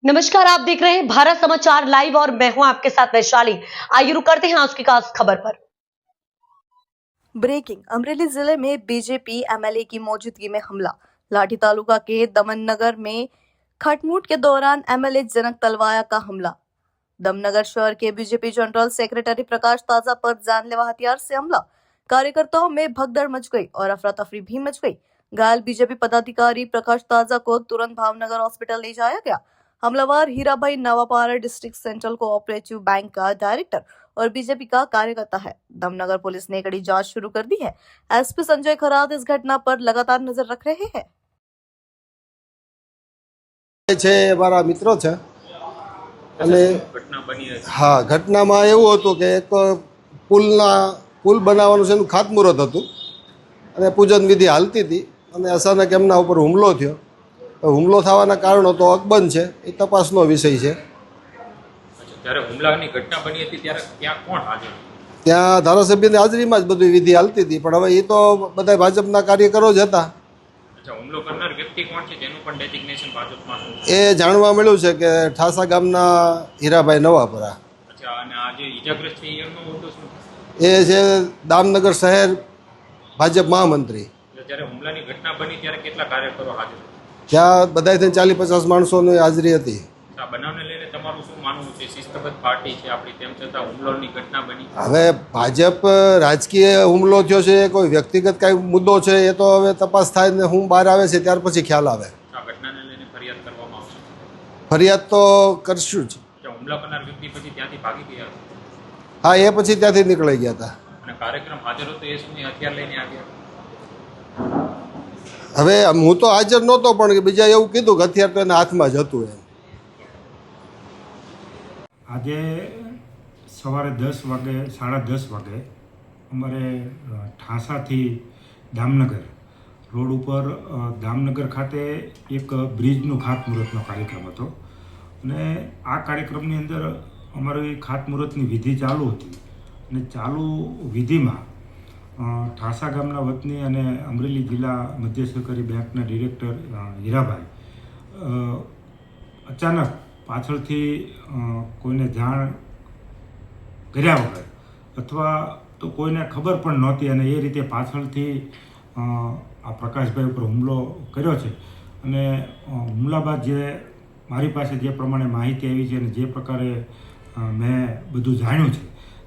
नमस्कार, आप देख रहे हैं भारत समाचार लाइव और मैं हूं आपके साथ वैशाली। आइए रुक करते हैं आज की खास खबर पर। ब्रेकिंग। अमरेली जिले में बीजेपी एमएलए की मौजूदगी में हमला। लाठी तालुका के दमननगर में खटमुट के दौरान एमएलए जनक तलवाया का हमला। दमनगर शहर के बीजेपी जनरल सेक्रेटरी प्रकाश ताजा पर जानलेवा हथियार से हमला। कार्यकर्ताओं में भगदड़ मच गई और अफरा तफरी भी मच गई। घायल बीजेपी पदाधिकारी प्रकाश ताजा को तुरंत भावनगर हॉस्पिटल ले जाया गया। हमलावर Hirabhai Navapara district central cooperative bank का डायरेक्टर और बीजेपी का कार्यकर्ता है। दमनगर पुलिस ने कड़ी जांच शुरू कर दी है। एसपी संजय खरात इस घटना पर लगातार नजर रख रहे हैं। મારા મિત્રો છે અને હા ઘટનામાં એવું હતું કે એક પુલ બનાવવાનું છે એનું ખાતમુહૂર્ત હતું અને પૂજન વિધિ હાલતી હતી અને અચાનક એમના ઉપર હુમલો થયો. હુમલો થવાના કારણો તો અકબંધ છે, એ તપાસનો વિષય છે. જ્યારે હુમલાની ઘટના બની હતી ત્યારે ત્યાં કોણ હાજર? ત્યાં ધારાસભ્યની હાજરીમાં જ બધી વિધિ હાલતી હતી, પણ હવે એ તો બધા ભાજપના કાર્યકરો જ હતા. હુમલો કરનાર વ્યક્તિ કોણ છે જેનું પણ ડેઝિગ્નેશન ભાજપમાં છે? એ જાણવા મળ્યું છે કે ઠાસા ગામના હીરાભાઈ નવાપરા. અચ્છા, અને આ જે ઈજાગ્રસ્ત છે એમનો હોદ્દો શું છે? એ છે દામનગર શહેર ભાજપ મહામંત્રી. જ્યારે હુમલાની ઘટના બની ત્યારે કેટલા કાર્યકરો હાજર હતા? ત્યાં બધાય થઈને 40-50 માણસોની હાજરી હતી. આ બનાવને લઈને તમારું શું માનવું છે? શિસ્તબદ્ધ પાર્ટી છે આપણી, તેમ છતાં હુમલાની ઘટના બની. હવે ભાજપ રાજકીય હુમલો થયો છે, કોઈ વ્યક્તિગત કાંઈ મુદ્દો છે, એ તો હવે તપાસ થાય ને હું બહાર આવે છે ત્યાર પછી ખ્યાલ આવે. આ ઘટનાને લઈને ફરિયાદ કરવામાં આવશે? ફરિયાદ તો કરશું જ. હુમલા કરનાર વ્યક્તિ પછી ત્યાંથી ભાગી ગયા હતા? હા, એ પછી ત્યાંથી નીકળી ગયા હતા. અને કાર્યક્રમ હાજર હતો એ સમયે હથિયાર લઈને આવ્યા? હવે હું તો હાજર નહોતો, પણ બીજા એવું કીધું કે હથિયાર તો એના હાથમાં જ હતું એમ. આજે સવારે 10 વાગે 10:30 વાગે અમારે ઠાસાથી દામનગર રોડ ઉપર દામનગર ખાતે એક બ્રિજનું ખાતમુહૂર્તનો કાર્યક્રમ હતો અને આ કાર્યક્રમની અંદર અમારી ખાતમુહૂર્તની વિધિ ચાલુ હતી અને ચાલુ વિધિમાં ઠાસા ગામના વતની અને અમરેલી જિલ્લા મધ્ય સહકારી બેંકના ડિરેક્ટર હીરાભાઈ અચાનક પાછળથી કોઈને જાણ કર્યા વગર અથવા તો કોઈને ખબર પણ નહોતી અને એ રીતે પાછળથી આ પ્રકાશભાઈ ઉપર હુમલો કર્યો છે. અને હુમલા બાદ જે મારી પાસે જે પ્રમાણે માહિતી આવી છે અને જે પ્રકારે મેં બધું જાણ્યું છે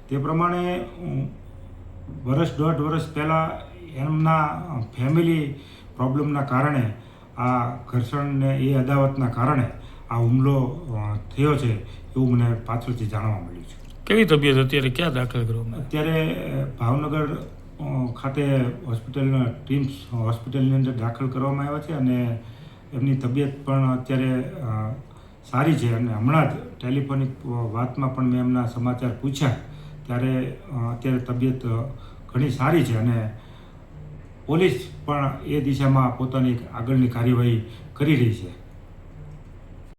તે પ્રમાણે 1.5 વર્ષ પહેલાં એમના ફેમિલી પ્રોબ્લેમના કારણે આ ઘર્ષણને એ અદાવતના કારણે આ હુમલો થયો છે એવું મને પાછળથી જાણવા મળ્યું છે. કેવી તબિયત અત્યારે, ક્યાં દાખલ કરવામાં? અત્યારે ભાવનગર ખાતે હોસ્પિટલના ટીમ્સ હોસ્પિટલની અંદર દાખલ કરવામાં આવ્યા છે અને એમની તબિયત પણ અત્યારે સારી છે અને હમણાં જ ટેલિફોનિક વાતમાં પણ મેં એમના સમાચાર પૂછ્યા ત્યારે અત્યારે તબિયત ઘણી સારી છે અને પોલીસ પણ એ દિશામાં પોતાની આગળની કાર્યવાહી કરી રહી છે.